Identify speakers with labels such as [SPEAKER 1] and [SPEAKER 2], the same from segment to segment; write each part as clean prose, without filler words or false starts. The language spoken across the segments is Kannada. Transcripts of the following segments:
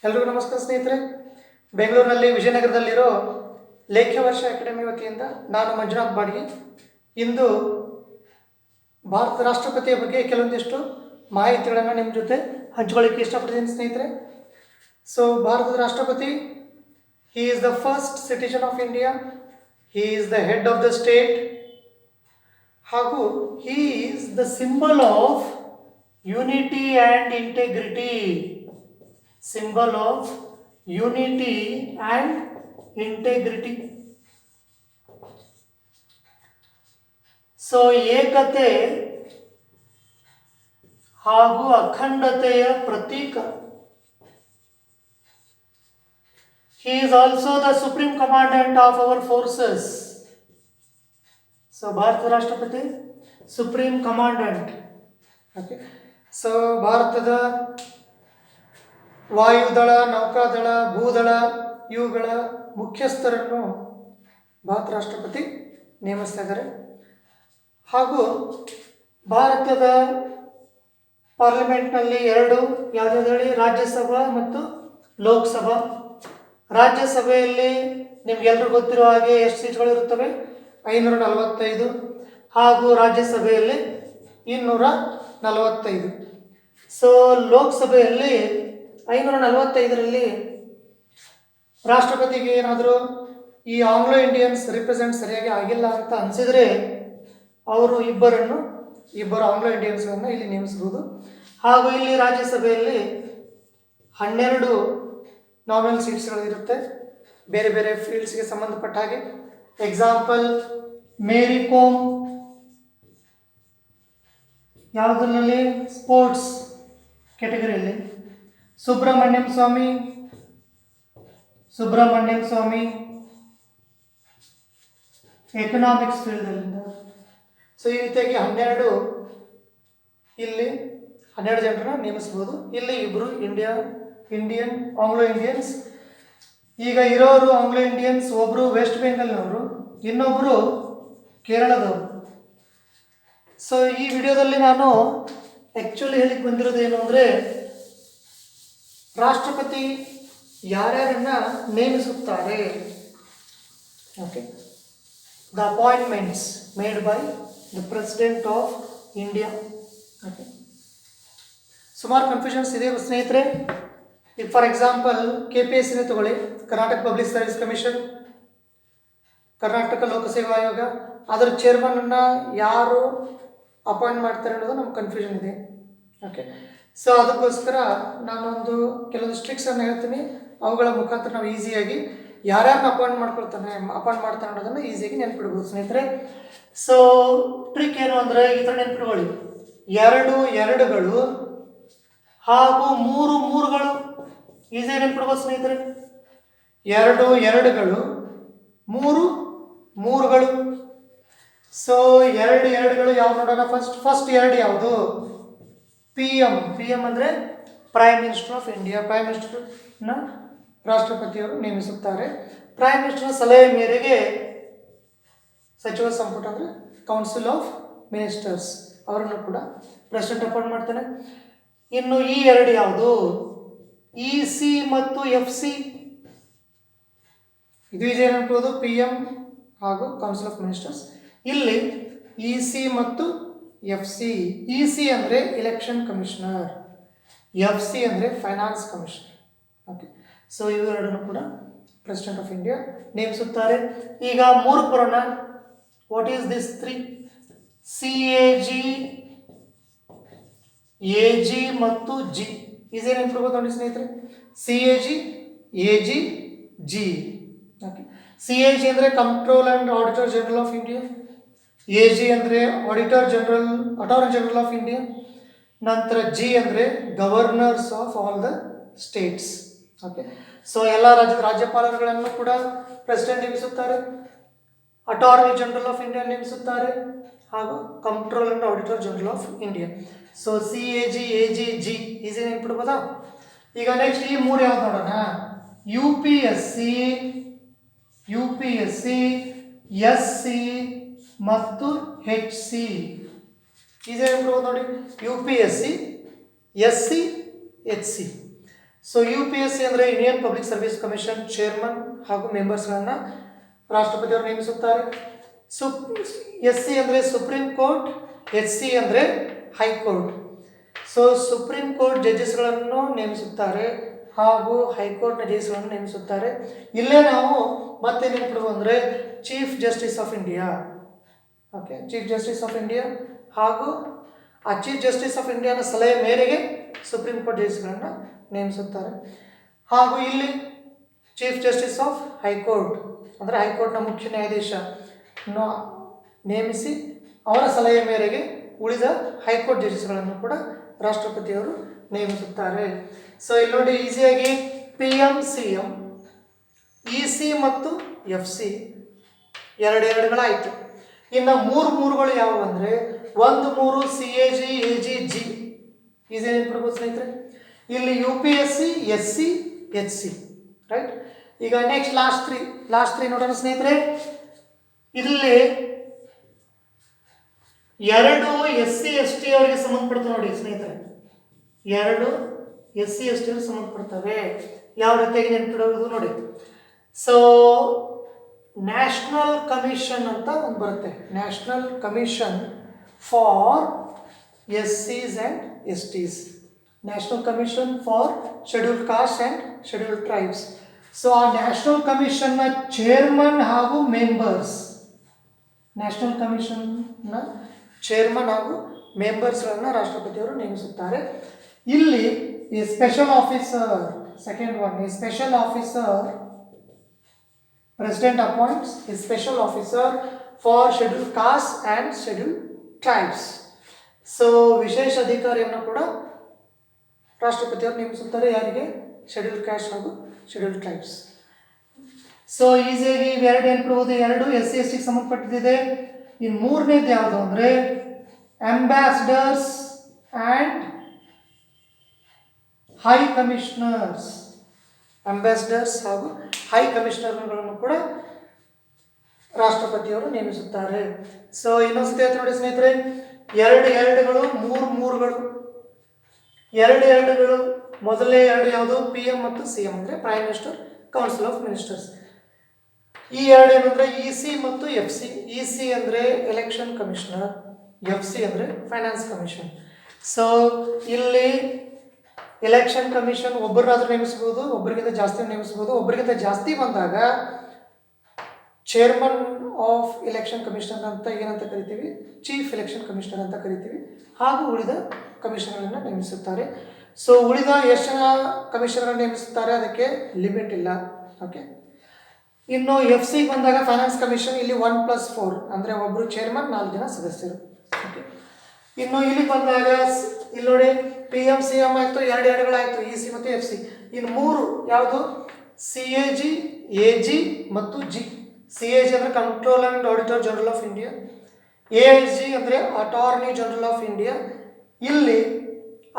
[SPEAKER 1] ಎಲ್ರಿಗೂ ನಮಸ್ಕಾರ ಸ್ನೇಹಿತರೆ. ಬೆಂಗಳೂರಿನಲ್ಲಿ ವಿಜಯನಗರದಲ್ಲಿರೋ ಲೇಖ್ಯವರ್ಷ ಅಕಾಡೆಮಿ ವತಿಯಿಂದ ನಾನು ಮಂಜುನಾಥ್ ಬಾಡ್ಗಿ. ಇಂದು ಭಾರತ ರಾಷ್ಟ್ರಪತಿಯ ಬಗ್ಗೆ ಕೆಲವೊಂದಿಷ್ಟು ಮಾಹಿತಿಗಳನ್ನು ನಿಮ್ಮ ಜೊತೆ ಹಂಚಿಕೊಳ್ಳಿಕ್ಕೆ ಇಷ್ಟಪಡ್ತೀನಿ ಸ್ನೇಹಿತರೆ. ಸೊ ಭಾರತದ ರಾಷ್ಟ್ರಪತಿ, he is the first citizen of India, he is the head of the state, ಹಾಗೂ he is the symbol of unity and integrity. Symbol of unity and integrity. So ಏಕತೆ ಹಾಗೂ ಅಖಂಡತೆಯ ಪ್ರತೀಕ. He is also the supreme commandant of our forces. So ಭಾರತದ ರಾಷ್ಟ್ರಪತಿ ಸುಪ್ರೀಂ ಕಮಾಂಡೆಂಟ್. ಓಕೆ, ಸೊ ಭಾರತದ ವಾಯುದಳ, ನೌಕಾದಳ, ಭೂದಳ ಇವುಗಳ ಮುಖ್ಯಸ್ಥರನ್ನು ಭಾರತ ರಾಷ್ಟ್ರಪತಿ ನೇಮಿಸ್ತಾ ಇದ್ದಾರೆ. ಹಾಗೂ ಭಾರತದ ಪಾರ್ಲಿಮೆಂಟ್ನಲ್ಲಿ ಎರಡು ಯಾವುದಾದ್ರೂ ರಾಜ್ಯಸಭಾ ಮತ್ತು ಲೋಕಸಭಾ. ರಾಜ್ಯಸಭೆಯಲ್ಲಿ ನಿಮಗೆಲ್ಲರಿಗೂ ಗೊತ್ತಿರೋ ಹಾಗೆ ಎಷ್ಟು ಸೀಟ್ಗಳಿರುತ್ತವೆ? 545. ಹಾಗೂ ರಾಜ್ಯಸಭೆಯಲ್ಲಿ 245. ಸೊ ಲೋಕಸಭೆಯಲ್ಲಿ 545ರಲ್ಲಿ ರಾಷ್ಟ್ರಪತಿಗೆ ಏನಾದರೂ ಈ ಆಂಗ್ಲೋ ಇಂಡಿಯನ್ಸ್ ರಿಪ್ರೆಸೆಂಟ್ ಸರಿಯಾಗಿ ಆಗಿಲ್ಲ ಅಂತ ಅನಿಸಿದರೆ ಅವರು ಇಬ್ಬರು ಆಂಗ್ಲೋ ಇಂಡಿಯನ್ಸ್ಗಳನ್ನು ಇಲ್ಲಿ ನೇಮಿಸಬಹುದು. ಹಾಗೂ ಇಲ್ಲಿ ರಾಜ್ಯಸಭೆಯಲ್ಲಿ 12 ನಾಮಿನಲ್ ಸೀಟ್ಸ್ಗಳಿರುತ್ತೆ ಬೇರೆ ಬೇರೆ ಫೀಲ್ಡ್ಸ್ಗೆ ಸಂಬಂಧಪಟ್ಟ ಹಾಗೆ. ಎಕ್ಸಾಂಪಲ್, ಮೇರಿ ಕೋಮ್ ಯಾವುದರಲ್ಲಿ? ಸ್ಪೋರ್ಟ್ಸ್ ಕ್ಯಾಟಗರಿಯಲ್ಲಿ. ಸುಬ್ರಹ್ಮಣ್ಯಂ ಸ್ವಾಮಿ ಎಕನಾಮಿಕ್ಸ್ ಫೀಲ್ಡಲ್ಲಿಂದ. ಸೊ ಈ ರೀತಿಯಾಗಿ 12 ಜನರನ್ನ ನೇಮಿಸ್ಬೋದು. ಇಲ್ಲಿ ಇಬ್ಬರು ಇಂಡಿಯನ್ ಆಂಗ್ಲೋ ಇಂಡಿಯನ್ಸ್. ಈಗ ಇರೋರು ಆಂಗ್ಲೋ ಇಂಡಿಯನ್ಸ್, ಒಬ್ಬರು ವೆಸ್ಟ್ ಬೆಂಗಾಲ್ನವರು, ಇನ್ನೊಬ್ಬರು ಕೇರಳದವರು. ಸೊ ಈ ವಿಡಿಯೋದಲ್ಲಿ ನಾನು ಆ್ಯಕ್ಚುಲಿ ಹೇಳಿಕ್ಕೆ ಬಂದಿರೋದೇನು ಅಂದರೆ, ರಾಷ್ಟ್ರಪತಿ ಯಾರ್ಯಾರನ್ನ ನೇಮಿಸುತ್ತಾರೆ. Okay, the appointments made by the president of India. Okay, ಸುಮಾರು ಕನ್ಫ್ಯೂಷನ್ಸ್ ಇದೆ ಸ್ನೇಹಿತರೆ. ಈಗ ಫಾರ್ ಎಕ್ಸಾಂಪಲ್ KPSCನೇ ತಗೊಳ್ಳಿ, Karnataka public service commission, Karnataka ಲೋಕಸೇವಾ ಆಯೋಗ. ಅದರ ಚೇರ್ಮನನ್ನು ಯಾರು ಅಪಾಯಿಂಟ್ ಮಾಡ್ತಾರೆ ಅನ್ನೋದು ನಮ್ಗೆ ಕನ್ಫ್ಯೂಷನ್ ಇದೆ. ಓಕೆ, ಸೊ ಅದಕ್ಕೋಸ್ಕರ ನಾನೊಂದು ಕೆಲವೊಂದು ಟ್ರಿಕ್ಸನ್ನು ಹೇಳ್ತೀನಿ. ಅವುಗಳ ಮುಖಾಂತರ ನಾವು ಈಸಿಯಾಗಿ ಯಾರ್ಯಾರನ್ನ ಅಪಾಯಿಂಟ್ ಮಾಡ್ತಾರೆ ಅನ್ನೋದನ್ನು ಈಸಿಯಾಗಿ ನೆನ್ಪಿಡ್ಬೋದು ಸ್ನೇಹಿತರೆ. ಸೊ ಟ್ರಿಕ್ ಏನು ಅಂದರೆ, ಈ ಥರ ನೆನ್ಪಿಟ್ಕೊಳ್ಳಿ, 2 2ಗಳು ಹಾಗೂ 3 3ಗಳು. ಈಸಿಯಾಗಿ ನೆನ್ಪಿಡ್ಬೋದು ಸ್ನೇಹಿತರೆ. 2 2ಗಳು, 3 3ಗಳು. ಸೊ 2 2ಗಳು ಯಾವ್ದು ನೋಡೋಣ? ಫಸ್ಟ್ 2 ಯಾವುದು? PM ಅಂದರೆ prime minister of India. Prime ಮಿನಿಸ್ಟರ್ನ ರಾಷ್ಟ್ರಪತಿಯವರು ನೇಮಿಸುತ್ತಾರೆ. ಪ್ರೈಮ್ ಮಿನಿಸ್ಟರ್ನ ಸಲಹೆ ಮೇರೆಗೆ ಸಚಿವ ಸಂಪುಟ ಅಂದರೆ ಕೌನ್ಸಿಲ್ ಆಫ್ ಮಿನಿಸ್ಟರ್ಸ್ ಅವರನ್ನು ಕೂಡ ಪ್ರೆಸಿಡೆಂಟ್ ಅಪಾಯಿಂಟ್ ಮಾಡ್ತಾನೆ. ಇನ್ನು ಈ 2 ಯಾವುದು? EC ಮತ್ತು FC. ಇದು ಈಜಿ ಏನಾಗ್ಬೋದು? PM ಹಾಗೂ ಕೌನ್ಸಿಲ್ ಆಫ್ ಮಿನಿಸ್ಟರ್ಸ್. ಇಲ್ಲಿ EC ಮತ್ತು FC. EC ಅಂದರೆ ಎಲೆಕ್ಷನ್ ಕಮಿಷನರ್, FC ಅಂದರೆ ಫೈನಾನ್ಸ್ ಕಮಿಷನರ್. ಓಕೆ, ಸೊ ಇವೆರಡನ್ನು ಕೂಡ ಪ್ರೆಸಿಡೆಂಟ್ ಆಫ್ ಇಂಡಿಯಾ ನೇಮಿಸುತ್ತಾರೆ. ಈಗ 3 ಬರೋಣ. What is this 3? CAG, AG ಮತ್ತು G. ಈಸಿ ನೆನ್ಪಿಡ್ಬೋದು ನೋಡಿ ಸ್ನೇಹಿತರೆ. CAG, AG, G. Okay, CAG ಅಂದರೆ control and auditor general of India. AG ಅಂದರೆ ಅಟಾರ್ನಿ ಜನರಲ್ ಆಫ್ ಇಂಡಿಯಾ. ನಂತರ G ಅಂದರೆ governors of all the States. Okay, so ಎಲ್ಲ ರಾಜ್ಯಪಾಲರುಗಳನ್ನು ಕೂಡ ಪ್ರೆಸಿಡೆಂಟ್ ನೇಮಿಸುತ್ತಾರೆ, ಅಟಾರ್ನಿ ಜನರಲ್ ಆಫ್ ಇಂಡಿಯಾ ನೇಮಿಸುತ್ತಾರೆ, ಹಾಗೂ control and auditor general of India. So CAG, AG, G easy ನೆನ್ಪಿಡ್ಬೋದಾ? ಈಗ ನೆಕ್ಸ್ಟ್ ಈ 3 ಯಾವ್ದು ನೋಡೋಣ? UPSC, SC ಮತ್ತು HC. ಈಸಿ ನೆನ್ಪಿಡ್ಬೋದು ನೋಡಿ. UPSC, SC, HC. So UPSC ಅಂದರೆ union public service commission chairman ಹಾಗೂ ಮೆಂಬರ್ಸ್ಗಳನ್ನು ರಾಷ್ಟ್ರಪತಿಯವರು ನೇಮಿಸುತ್ತಾರೆ. SC ಅಂದರೆ ಸುಪ್ರೀಂ ಕೋರ್ಟ್, SC ಅಂದರೆ ಹೈಕೋರ್ಟ್. ಸೊ ಸುಪ್ರೀಂ ಕೋರ್ಟ್ ಜಡ್ಜಸ್ಗಳನ್ನು ನೇಮಿಸುತ್ತಾರೆ ಹಾಗೂ ಹೈಕೋರ್ಟ್ನ ಜಡ್ಜಸ್ಗಳನ್ನು ನೇಮಿಸುತ್ತಾರೆ. ಇಲ್ಲೇ ನಾವು ಮತ್ತೆ ನೆನಪಿಡುವ ಅಂದರೆ chief justice of India. Okay, chief justice of India ಹಾಗೂ ಆ ಚೀಫ್ ಜಸ್ಟಿಸ್ ಆಫ್ ಇಂಡಿಯಾನ ಸಲಹೆ ಮೇರೆಗೆ ಸುಪ್ರೀಂ ಕೋರ್ಟ್ ಜಡ್ಜಸ್ಗಳನ್ನು ನೇಮಿಸುತ್ತಾರೆ. ಹಾಗೂ ಇಲ್ಲಿ ಚೀಫ್ ಜಸ್ಟಿಸ್ ಆಫ್ ಹೈಕೋರ್ಟ್ ಅಂದರೆ ಹೈಕೋರ್ಟ್ನ ಮುಖ್ಯ ನ್ಯಾಯಾಧೀಶ ನೇಮಿಸಿ ಅವರ ಸಲಹೆ ಮೇರೆಗೆ ಉಳಿದ ಹೈಕೋರ್ಟ್ ಜಡ್ಜಸ್ಗಳನ್ನು ಕೂಡ ರಾಷ್ಟ್ರಪತಿಯವರು ನೇಮಿಸುತ್ತಾರೆ. ಸೊ ಇಲ್ಲಿ ನೋಡಿ ಈಸಿಯಾಗಿ PM, CM, EC ಮತ್ತು FC ಎರಡೆರಡುಗಳಾಯಿತು. ಇನ್ನು ಮೂರುಗಳು ಯಾವುವು ಅಂದರೆ 1, 3 CAG, AG, G. ಈಸಿ ನೆನ್ಪಿಡ್ಬೋದು ಸ್ನೇಹಿತರೆ. ಇಲ್ಲಿ UPSC, SC, HC, ರೈಟ್. ಈಗ ನೆಕ್ಸ್ಟ್ ಲಾಸ್ಟ್ ತ್ರೀ ನೋಡೋಣ ಸ್ನೇಹಿತರೆ. ಇಲ್ಲಿ 2 SC ST ಅವರಿಗೆ ಸಂಬಂಧಪಡ್ತವೆ ನೋಡಿ ಸ್ನೇಹಿತರೆ. 2 SC ST ಅವರಿಗೆ ಸಂಬಂಧಪಡ್ತವೆ. ಯಾವ ರೀತಿಯಾಗಿ ನೆನಪಿಡೋದು ನೋಡಿ. ಸೊ ನ್ಯಾಷನಲ್ ಕಮಿಷನ್ ಅಂತ ಒಂದು ಬರುತ್ತೆ, national commission for SCs and STs, national commission for scheduled cost and scheduled tribes. So ಆ ನ್ಯಾಷನಲ್ ಕಮಿಷನ್ನ ಚೇರ್ಮನ್ ಹಾಗೂ ಮೆಂಬರ್ಸ್, ನ್ಯಾಷನಲ್ ಕಮಿಷನ್ನ ಚೇರ್ಮನ್ ಹಾಗೂ ಮೆಂಬರ್ಸ್ಗಳನ್ನು ರಾಷ್ಟ್ರಪತಿಯವರು ನೇಮಿಸುತ್ತಾರೆ. ಇಲ್ಲಿ ಈ ಸ್ಪೆಷಲ್ ಆಫೀಸರ್, ಸೆಕೆಂಡ್ ಒನ್, ಈ special officer President appoints a special officer for scheduled castes and scheduled tribes. So ವಿಶೇಷ ಅಧಿಕಾರಿಯನ್ನು ಕೂಡ ರಾಷ್ಟ್ರಪತಿಯವರು ನೇಮಿಸುತ್ತಾರೆ. ಯಾರಿಗೆ? ಶೆಡ್ಯೂಲ್ಡ್ ಕಾಸ್ಟ್ ಹಾಗೂ ಶೆಡ್ಯೂಲ್ಡ್ ಟ್ರೈಬ್ಸ್. ಸೊ ಈಸಿಯಾಗಿ ಇವೆರಡು ನೆನಪಿಡ್ಬೋದು. 2 SC ST ಸಂಬಂಧಪಟ್ಟಿದೆ. ಇನ್ನು ಮೂರನೇದು ಯಾವುದು ಅಂದರೆ ambassadors and high commissioners. Ambassadors ಹಾಗೂ ಹೈ ಕಮಿಷನರ್ಗಳನ್ನು ಕೂಡ ರಾಷ್ಟ್ರಪತಿಯವರು ನೇಮಿಸುತ್ತಾರೆ. ಸೊ ಇನ್ನೊಂದ್ಸತಿ ಆಯ್ತು ನೋಡಿ ಸ್ನೇಹಿತರೆ, 2 3 2 ಮೊದಲನೇ 2 ಯಾವುದು? PM ಮತ್ತು CM ಅಂದರೆ prime minister, council of ministers. ಈ 2 ಏನಂದರೆ EC ಮತ್ತು FC. EC ಅಂದರೆ ಎಲೆಕ್ಷನ್ ಕಮಿಷನರ್, FC ಅಂದರೆ ಫೈನಾನ್ಸ್ ಕಮಿಷನ್. ಸೊ ಇಲ್ಲಿ ಎಲೆಕ್ಷನ್ ಕಮಿಷನ್ ಒಬ್ಬರನ್ನಾದರೂ ನೇಮಿಸಬಹುದು, ಒಬ್ಬರಿಗಿಂತ ಜಾಸ್ತಿ ನೇಮಿಸಬಹುದು. ಒಬ್ಬರಿಗಿಂತ ಜಾಸ್ತಿ ಬಂದಾಗ ಚೇರ್ಮನ್ ಆಫ್ ಎಲೆಕ್ಷನ್ ಕಮಿಷನರ್ ಅಂತ ಏನಂತ ಕರಿತೀವಿ? ಚೀಫ್ ಎಲೆಕ್ಷನ್ ಕಮಿಷನರ್ ಅಂತ ಕರಿತೀವಿ. ಹಾಗೂ ಉಳಿದ ಕಮಿಷನರ್ಗಳನ್ನು ನೇಮಿಸುತ್ತಾರೆ. ಸೊ ಉಳಿದ ಎಷ್ಟು ಜನ ಕಮಿಷನರ್ ನೇಮಿಸುತ್ತಾರೆ ಅದಕ್ಕೆ ಲಿಮಿಟ್ ಇಲ್ಲ. ಓಕೆ, ಇನ್ನು FC ಬಂದಾಗ ಫೈನಾನ್ಸ್ ಕಮಿಷನ್ ಇಲ್ಲಿ 1+4 ಅಂದರೆ ಒಬ್ಬರು ಚೇರ್ಮನ್, 4 ಜನ ಸದಸ್ಯರು. ಓಕೆ, ಇನ್ನು ಇಲ್ಲಿ ಬಂದಾಗ ಇಲ್ಲಿ ನೋಡಿ PM CM ಆಯಿತು, 2 EC ಮತ್ತು FC. ಇನ್ನು 3 ಯಾವುದು? CAG, AG ಮತ್ತು G. CAG ಅಂದರೆ control and auditor general of India. AG ಅಂದರೆ ಅಟಾರ್ನಿ ಜನರಲ್ ಆಫ್ ಇಂಡಿಯಾ. ಇಲ್ಲಿ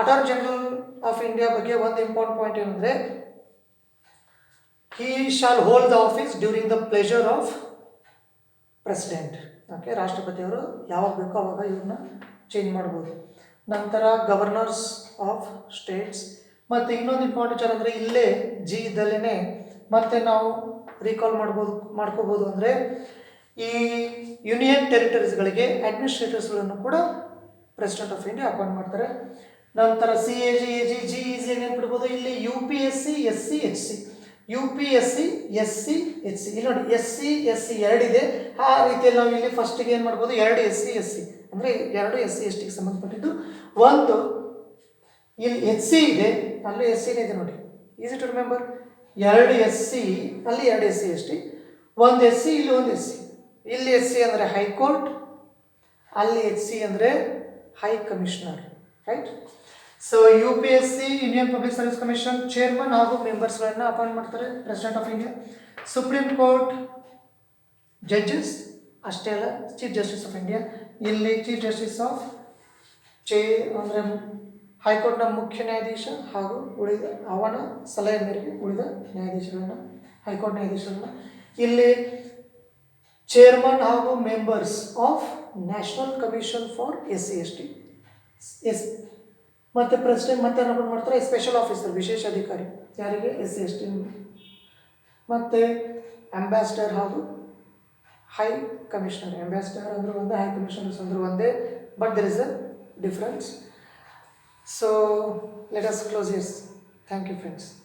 [SPEAKER 1] ಅಟಾರ್ನಿ ಜನರಲ್ ಆಫ್ ಇಂಡಿಯಾ ಬಗ್ಗೆ ಒಂದು ಇಂಪಾರ್ಟೆಂಟ್ ಪಾಯಿಂಟ್ ಏನಂದರೆ he shall hold the office during the pleasure of president. Okay, ರಾಷ್ಟ್ರಪತಿಯವರು ಯಾವಾಗ ಬೇಕೋ ಆವಾಗ ಇವ್ರನ್ನ ಚೇಂಜ್ ಮಾಡ್ಬೋದು. ನಂತರ ಗವರ್ನರ್ಸ್ ಆಫ್ ಸ್ಟೇಟ್ಸ್. ಮತ್ತು ಇನ್ನೊಂದು ಇಂಪಾರ್ಟೆಂಟ್ ವಿಚಾರ ಅಂದರೆ ಇಲ್ಲೇ G ಇದ್ದಲ್ಲೇ ಮತ್ತೆ ನಾವು ರೀಕಾಲ್ ಮಾಡ್ಕೋಬೋದು ಅಂದರೆ ಈ ಯೂನಿಯನ್ ಟೆರಿಟರೀಸ್ಗಳಿಗೆ ಅಡ್ಮಿನಿಸ್ಟ್ರೇಟರ್ಸ್ಗಳನ್ನು ಕೂಡ ಪ್ರೆಸಿಡೆಂಟ್ ಆಫ್ ಇಂಡಿಯಾ ಅಪಾಯಿಂಟ್ ಮಾಡ್ತಾರೆ. ನಂತರ CAG, AG, G ಈಸಿ ನೆನ್ಪಿಡ್ಬೋದು. ಇಲ್ಲಿ UPSC, SC, HC. UPSC, SC, HC. ಇಲ್ಲಿ ನೋಡಿ SC, SC 2 ಇದೆ. ಆ ರೀತಿಯಲ್ಲಿ ನಾವು ಇಲ್ಲಿ ಫಸ್ಟಿಗೆ ಏನು ಮಾಡ್ಬೋದು? 2 SC, SC ಅಂದರೆ 2 SC STಗೆ ಸಂಬಂಧಪಟ್ಟಿದ್ದು. ಒಂದು ಇಲ್ಲಿ HC ಇದೆ, ಅಲ್ಲಿ SC ಇದೆ ನೋಡಿ, ಈಸಿ ಟು ರಿಮೆಂಬರ್. 2 SC, ಅಲ್ಲಿ 2 SC ST. ಒಂದು SC, ಇಲ್ಲಿ ಒಂದು SC. ಇಲ್ಲಿ SC ಅಂದರೆ ಹೈಕೋರ್ಟ್, ಅಲ್ಲಿ HC ಅಂದರೆ high commissioner, right. So UPSC union public service commission chairman ಹಾಗೂ ಮೆಂಬರ್ಸ್ಗಳನ್ನು ಅಪಾಯಿಂಟ್ ಮಾಡ್ತಾರೆ president of India. Supreme court judges ಅಷ್ಟೇ ಅಲ್ಲ, ಚೀಫ್ ಜಸ್ಟಿಸ್ ಆಫ್ ಇಂಡಿಯಾ. ಇಲ್ಲಿ ಚೀಫ್ ಜಸ್ಟಿಸ್ ಆಫ್ ಅಂದರೆ ಹೈಕೋರ್ಟ್ನ ಮುಖ್ಯ ನ್ಯಾಯಾಧೀಶ ಹಾಗೂ ಉಳಿದ ಅವನ ಸಲಹೆ ಮೇರೆಗೆ ಉಳಿದ ನ್ಯಾಯಾಧೀಶಗಳನ್ನು, ಹೈಕೋರ್ಟ್ ನ್ಯಾಯಾಧೀಶರನ್ನು. ಇಲ್ಲಿ ಚೇರ್ಮನ್ ಹಾಗೂ members of national commission for SC ST. ಮತ್ತು ಪ್ರೆಸಿಡೆಂಟ್ ಮತ್ತೆ ಅಪಾಯಿಂಟ್ ಮಾಡ್ತಾರೆ ಸ್ಪೆಷಲ್ ಆಫೀಸರ್ ವಿಶೇಷ ಅಧಿಕಾರಿ ಯಾರಿಗೆ SC ST ಮತ್ತು ಅಂಬಾಸಿಡರ್ ಹಾಗೂ ಹೈ ಕಮಿಷನರ್. ಅಂಬಾಸಿಡರ್ ಅಂದ್ರೆ ಒಂದೇ, ಹೈ ಕಮಿಷನರ್ಸ್ ಅಂದ್ರೆ ಒಂದೇ, but there is a difference. So let us close. Yes, thank you friends.